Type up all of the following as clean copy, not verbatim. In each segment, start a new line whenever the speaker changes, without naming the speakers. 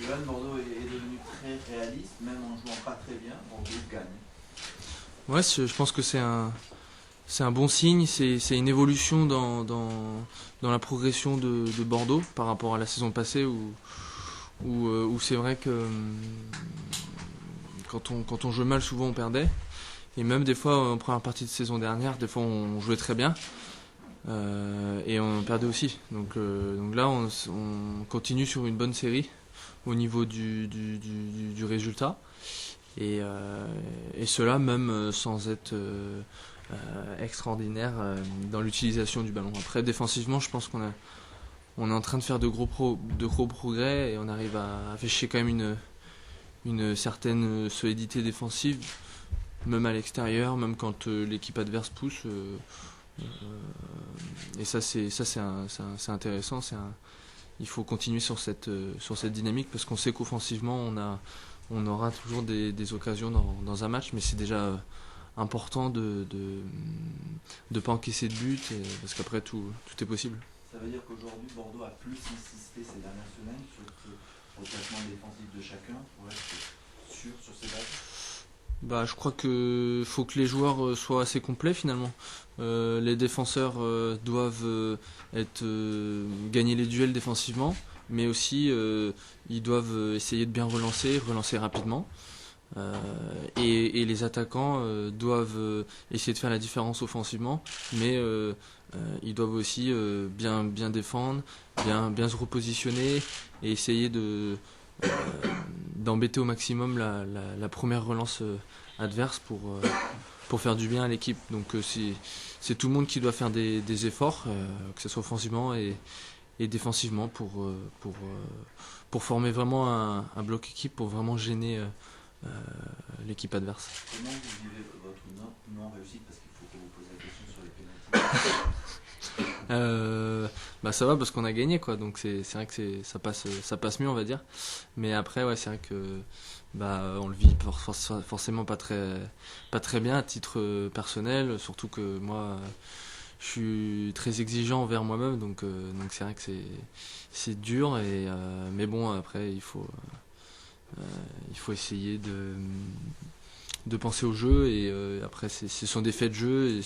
Johan, Bordeaux est devenu très réaliste, même en jouant pas très bien, Bordeaux gagne.
Ouais, je pense que c'est un bon signe, c'est une évolution dans la progression de Bordeaux par rapport à la saison passée où c'est vrai que quand on jouait mal, souvent on perdait. Et même des fois, en première partie de saison dernière, des fois on jouait très bien et on perdait aussi. Donc là, on continue sur une bonne série au niveau du résultat. Et cela même sans être extraordinaire dans l'utilisation du ballon. Après, défensivement, je pense on est en train de faire de gros progrès et on arrive à afficher quand même une certaine solidité défensive, même à l'extérieur, même quand l'équipe adverse pousse. Et ça, c'est intéressant. Il faut continuer sur cette dynamique parce qu'on sait qu'offensivement, on aura toujours des occasions dans un match, mais c'est déjà important de pas encaisser de but parce qu'après tout est possible.
Ça veut dire qu'aujourd'hui Bordeaux a plus insisté ces dernières semaines sur le placement défensif de chacun pour être sûr sur ses bases.
Je crois que faut que les joueurs soient assez complets finalement. Les défenseurs doivent gagner les duels défensivement, mais aussi ils doivent essayer de bien relancer rapidement. Et les attaquants doivent essayer de faire la différence offensivement, mais ils doivent aussi bien défendre, bien se repositionner et essayer d'embêter au maximum la première relance adverse pour faire du bien à l'équipe. Donc c'est tout le monde qui doit faire des efforts, que ce soit offensivement et défensivement pour former vraiment un bloc équipe, pour vraiment gêner l'équipe adverse.
Comment vous vivez votre non-réussite, parce qu'il faut que vous posiez la question sur les pénaltys?
Ça va parce qu'on a gagné quoi, donc c'est vrai que ça passe mieux on va dire, mais après ouais c'est vrai que on le vit forcément pas très bien à titre personnel, surtout que moi je suis très exigeant envers moi-même, donc c'est vrai que c'est dur mais bon après il faut essayer de penser au jeu et après ce sont des faits de jeu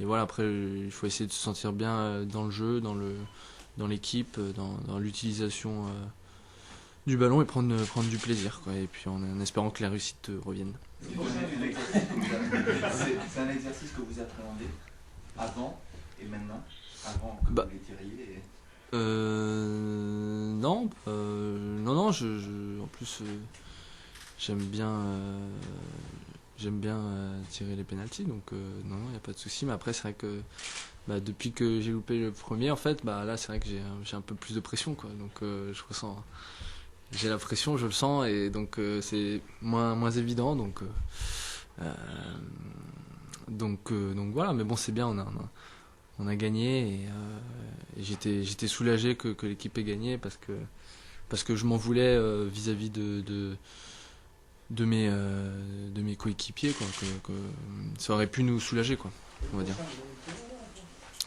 et voilà, après il faut essayer de se sentir bien dans le jeu, dans l'équipe, dans l'utilisation du ballon et prendre du plaisir quoi, et puis en espérant que la réussite revienne.
C'est un exercice que vous appréhendez avant et maintenant, avant que vous les tiriez
non, en plus j'aime bien tirer les pénaltys, donc non, il n'y a pas de souci, mais après c'est vrai que depuis que j'ai loupé le premier, en fait, là c'est vrai que j'ai un peu plus de pression quoi, donc je ressens, j'ai la pression, je le sens, et donc c'est moins évident, donc voilà, mais bon c'est bien, on a gagné et j'étais soulagé que l'équipe ait gagné parce que je m'en voulais vis-à-vis de mes coéquipiers quoi, que ça aurait pu nous soulager quoi, on va dire.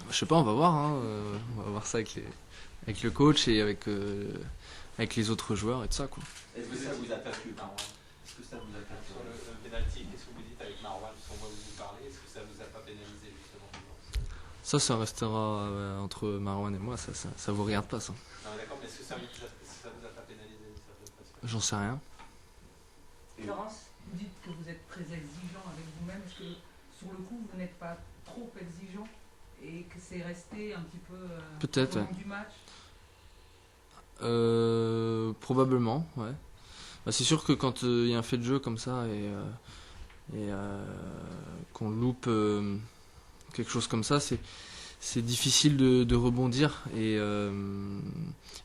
Je sais pas, on va voir on va voir ça avec le coach et avec les autres joueurs et tout ça quoi.
Est-ce que ça vous a perdu, Marouane? Est-ce que ça vous a perdu
sur le pénalty? Qu'est-ce que vous dites avec Marouane, parce qu'on va vous parler? Est-ce que ça vous a pas pénalisé justement?
Ça restera entre Marouane et moi, ça vous regarde pas ça.
Non, d'accord, mais est-ce que ça vous a pas pénalisé d'une certaine façon?
J'en sais rien.
Florence, vous dites que vous êtes très exigeant avec vous-même. Est-ce que sur le coup vous n'êtes pas trop exigeant et que c'est resté un petit peu
peut-être
au long du match?
Probablement, ouais. C'est sûr que quand il y a un fait de jeu comme ça et qu'on loupe quelque chose comme ça, c'est difficile de rebondir et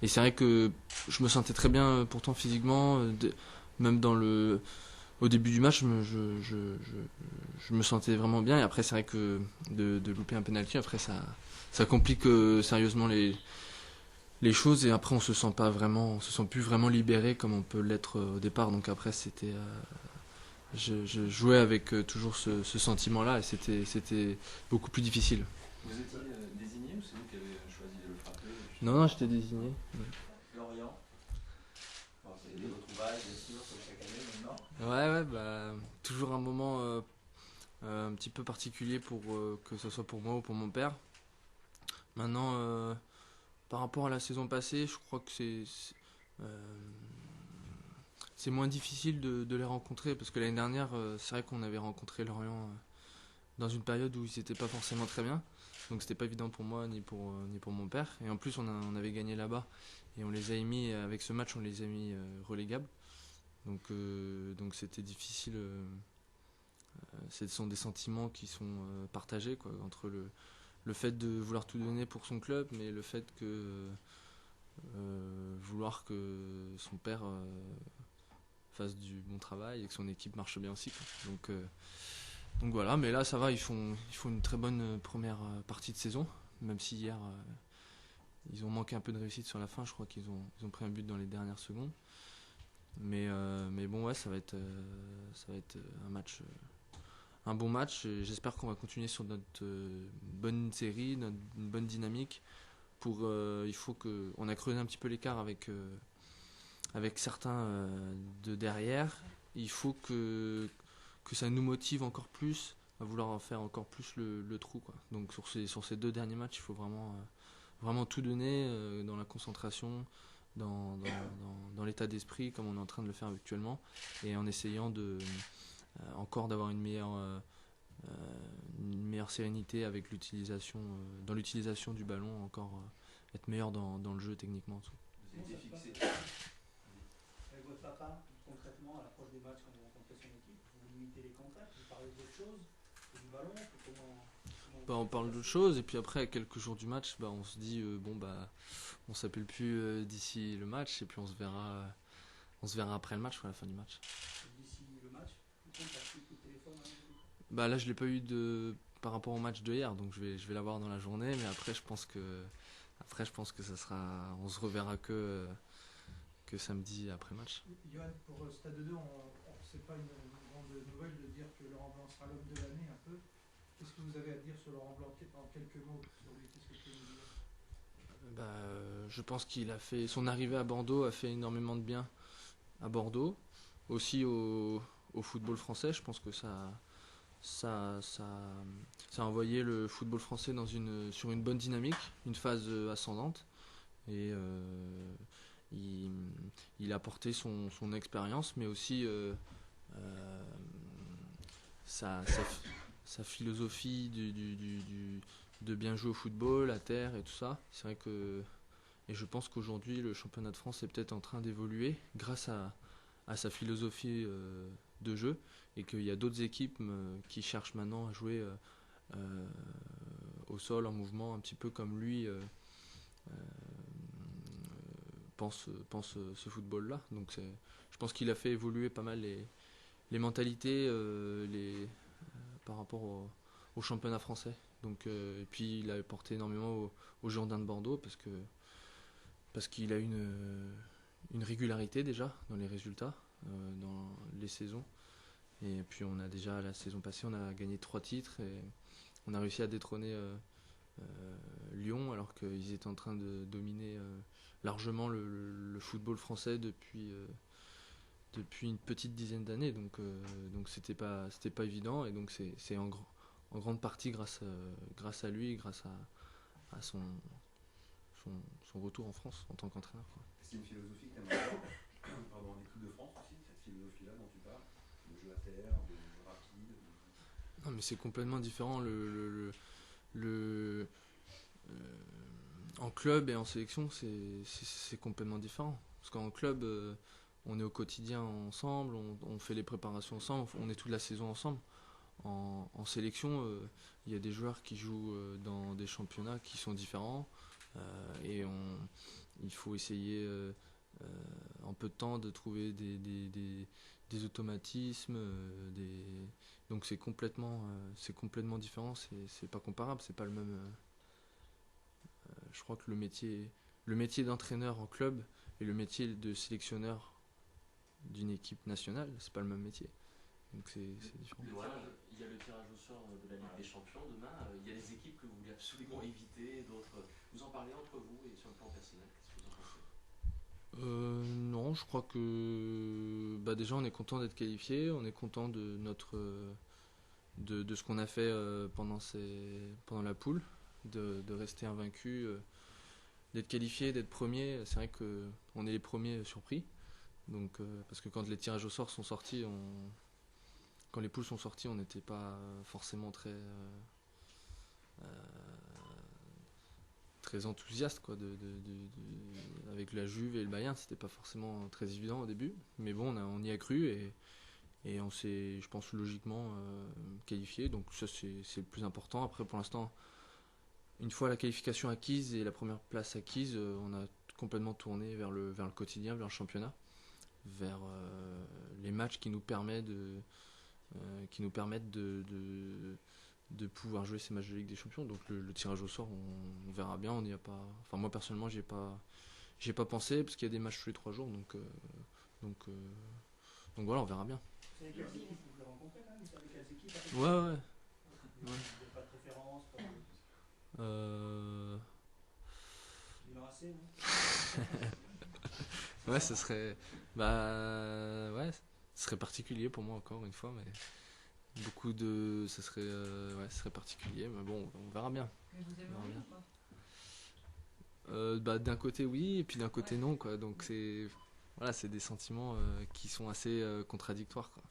c'est vrai que je me sentais très bien pourtant physiquement, même au début du match je me sentais vraiment bien, et après c'est vrai que de louper un penalty, après ça complique sérieusement les choses, et après on se sent plus vraiment libéré comme on peut l'être au départ, donc après c'était je jouais avec toujours ce sentiment là et c'était beaucoup plus difficile.
Vous étiez désigné ou c'est vous qui avez choisi de le frapper?
Non, j'étais désigné.
Florian, C'est des retrouvailles, bien sûr, comme chaque année maintenant.
Ouais, bah, toujours un moment un petit peu particulier pour que ce soit pour moi ou pour mon père. Maintenant, par rapport à la saison passée, je crois que euh, c'est moins difficile de les rencontrer parce que l'année dernière, c'est vrai qu'on avait rencontré Lorient dans une période où ils n'étaient pas forcément très bien. Donc c'était pas évident pour moi ni pour mon père. Et en plus, on avait gagné là-bas et on les a mis, avec ce match, on les a mis relégables. Donc c'était difficile. Ce sont des sentiments qui sont partagés quoi, entre le fait de vouloir tout donner pour son club, mais le fait que vouloir que son père fasse du bon travail et que son équipe marche bien aussi. Quoi. Donc voilà, mais là ça va, ils font une très bonne première partie de saison, même si hier ils ont manqué un peu de réussite sur la fin, je crois ils ont pris un but dans les dernières secondes. Mais bon ouais, ça va être un match. Un bon match. J'espère qu'on va continuer sur notre bonne série, une bonne dynamique. Il faut que on a creusé un petit peu l'écart avec certains de derrière. Il faut que ça nous motive encore plus à vouloir en faire encore plus le trou quoi. Donc sur ces 2 derniers matchs, il faut vraiment tout donner dans la concentration, dans l'état d'esprit comme on est en train de le faire actuellement et en essayant encore d'avoir une meilleure sérénité avec dans l'utilisation du ballon, encore être meilleur dans le jeu techniquement. Tout.
Vous étiez fixé.
Avec votre papa, concrètement, à l'approche des matchs, quand vous rencontrez son équipe, vous limitez les contacts, vous parlez d'autre chose, du ballon,
on parle d'autre chose et puis après à quelques jours du match, on se dit on s'appelle plus d'ici le match et puis on se verra après le match, à la fin du match.
D'ici le match, vous contactez coup de téléphone
Là je l'ai pas eu par rapport au match de hier, donc je vais l'avoir dans la journée, mais après je pense que ça sera, on se reverra que samedi après match.
Johan, pour Stade 2, c'est pas une grande nouvelle de dire que Laurent Blanc sera l'homme de l'année un peu. Qu'est-ce que vous avez à dire sur Laurent Blanc en quelques mots sur lui? Qu'est-ce que vous pouvez nous dire?
Je pense qu'il a fait son arrivée à Bordeaux a fait énormément de bien à Bordeaux, aussi au football français. Je pense que ça a envoyé le football français sur une bonne dynamique, une phase ascendante. Et il a apporté son expérience, mais aussi sa philosophie de bien jouer au football, à terre et tout ça. C'est vrai que. Et je pense qu'aujourd'hui, le championnat de France est peut-être en train d'évoluer grâce à sa philosophie de jeu et qu'il y a d'autres équipes qui cherchent maintenant à jouer au sol, en mouvement, un petit peu comme lui pense ce football-là. Donc je pense qu'il a fait évoluer pas mal les mentalités par rapport au championnat français. Donc, et puis il a apporté énormément aux Girondins de Bordeaux parce qu'il a une régularité déjà dans les résultats, dans les saisons. Et puis on a déjà, la saison passée, on a gagné 3 titres et on a réussi à détrôner Lyon alors qu'ils étaient en train de dominer largement le football français depuis une petite dizaine d'années. Donc c'était pas évident et donc c'est en grande partie grâce à lui, grâce à son retour en France en tant qu'entraîneur.
C'est une philosophie que tu aimes avoir en équipe de France aussi, cette philosophie-là dont tu parles, de jeu à terre, de jeu rapide.
Non, mais c'est complètement différent. En club et en sélection, c'est complètement différent. Parce qu'en club, on est au quotidien ensemble, on fait les préparations ensemble, on est toute la saison ensemble. En sélection, il y a des joueurs qui jouent dans des championnats qui sont différents et il faut essayer en peu de temps de trouver des automatismes, donc c'est complètement différent, c'est pas comparable, c'est pas le même. Je crois que le métier d'entraîneur en club et le métier de sélectionneur d'une équipe nationale, c'est pas le même métier. Donc c'est différent.
Il y a le tirage au sort de la Ligue des Champions demain. Il y a des équipes que vous voulez absolument éviter, d'autres. Vous en parlez entre vous et sur le plan personnel, qu'est-ce que vous en pensez?
Non, je crois que déjà on est content d'être qualifié, on est content de de ce qu'on a fait pendant la poule, de rester invaincu, d'être qualifié, d'être premier. C'est vrai que on est les premiers surpris. Donc parce que quand les tirages au sort sont sortis, quand les poules sont sorties, on n'était pas forcément très enthousiaste quoi, avec la Juve et le Bayern. C'était pas forcément très évident au début, mais bon, on y a cru et on s'est, je pense, logiquement qualifié. Donc ça, c'est le plus important. Après, pour l'instant, une fois la qualification acquise et la première place acquise, on a complètement tourné vers le quotidien, vers le championnat, vers les matchs qui nous permettent de pouvoir jouer ces matchs de Ligue des Champions. Donc le tirage au sort, on verra bien. On n'y a pas. Enfin, moi personnellement, j'y ai pas pensé parce qu'il y a des matchs tous les 3 jours. Donc voilà, on verra bien.
Vous savez quelles équipes vous voulez rencontrer quand même? Vous savez quelles équipes?
Ouais.
Vous n'avez pas de préférence? Milan AC, non?
Ouais, ce serait. Ouais, ce serait particulier pour moi encore une fois, mais ce serait particulier, mais bon, on verra bien.
Mais vous aimeriez ou pas?
D'un côté oui, et puis d'un côté non, quoi. Donc c'est des sentiments qui sont assez contradictoires, quoi.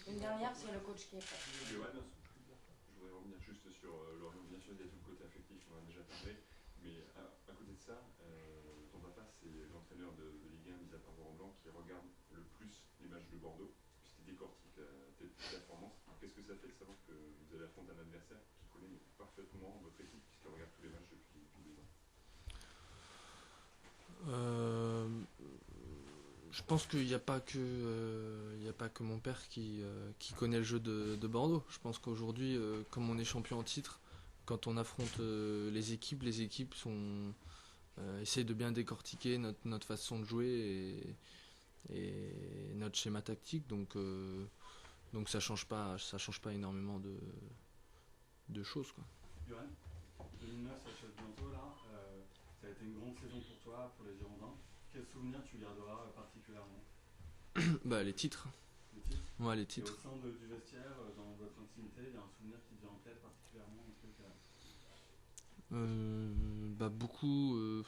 Une dernière, c'est le coach qui est prêt.
Je voudrais revenir juste sur Lorient. Bien sûr, il y a tout le côté affectif, on en a déjà parlé, mais à côté de ça, ton papa, c'est l'entraîneur de Ligue 1, mis à part Laurent Blanc, qui regarde le plus les matchs de Bordeaux, puisqu'il décortique tes performances. Qu'est-ce que ça fait de savoir que vous allez affronter un adversaire qui connaît parfaitement votre équipe, puisqu'il regarde tous les matchs depuis 2 ans?
Je pense qu'il n'y a pas que mon père qui connaît le jeu de Bordeaux. Je pense qu'aujourd'hui, comme on est champion en titre, quand on affronte les équipes essayent de bien décortiquer notre façon de jouer et notre schéma tactique. Donc ça change pas énormément de choses, quoi.
Johan, 2009 s'achève bientôt là. Ça a été une grande saison pour toi, pour les Girondins. Quel souvenir tu garderas particulièrement?
Les titres.
Les titres?
Ouais, les titres.
Et au sein du vestiaire, dans votre intimité, il y a un souvenir qui te vient en tête particulièrement,
Beaucoup.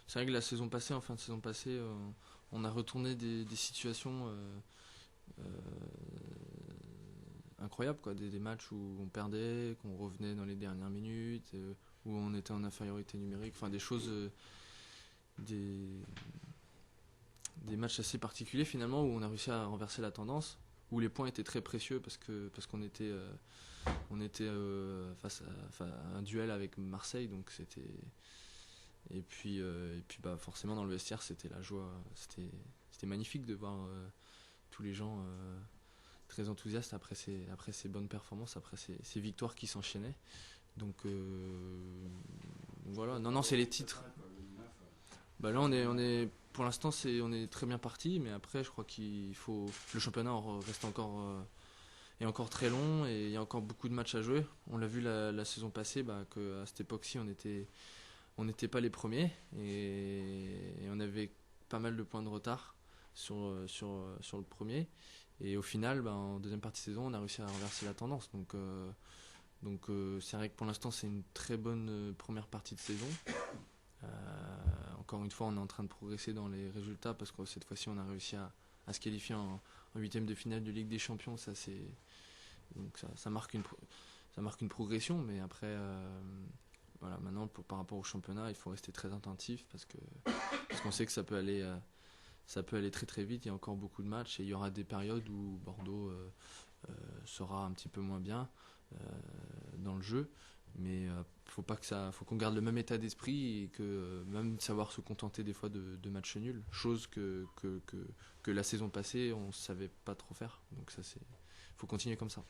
C'est vrai que la saison passée, en fin de saison passée, on a retourné des situations incroyables, quoi. Des matchs où on perdait, qu'on revenait dans les dernières minutes, où on était en infériorité numérique. Enfin, des choses, des matchs assez particuliers finalement, où on a réussi à renverser la tendance, où les points étaient très précieux parce qu'on était face à un duel avec Marseille, donc c'était. Et puis forcément dans le vestiaire c'était la joie, c'était magnifique de voir tous les gens très enthousiastes après ces bonnes performances, après ces victoires qui s'enchaînaient. Donc voilà, non c'est les titres. Là on est pour l'instant on est très bien parti, mais après je crois le championnat reste est encore très long et il y a encore beaucoup de matchs à jouer. On l'a vu la saison passée, qu'à cette époque-ci on n'était pas les premiers et on avait pas mal de points de retard sur le premier. Et au final, en deuxième partie de saison, on a réussi à renverser la tendance. Donc c'est vrai que pour l'instant, c'est une très bonne première partie de saison. Encore une fois, on est en train de progresser dans les résultats parce que cette fois-ci, on a réussi à se qualifier en huitième de finale de Ligue des Champions. Donc ça marque une progression, mais après, voilà, maintenant par rapport au championnat, il faut rester très attentif parce qu'on sait que ça peut aller très très vite. Il y a encore beaucoup de matchs et il y aura des périodes où Bordeaux sera un petit peu moins bien dans le jeu, mais faut qu'on garde le même état d'esprit et que même savoir se contenter des fois de matchs nuls, chose que la saison passée on savait pas trop faire. Donc ça faut continuer comme ça.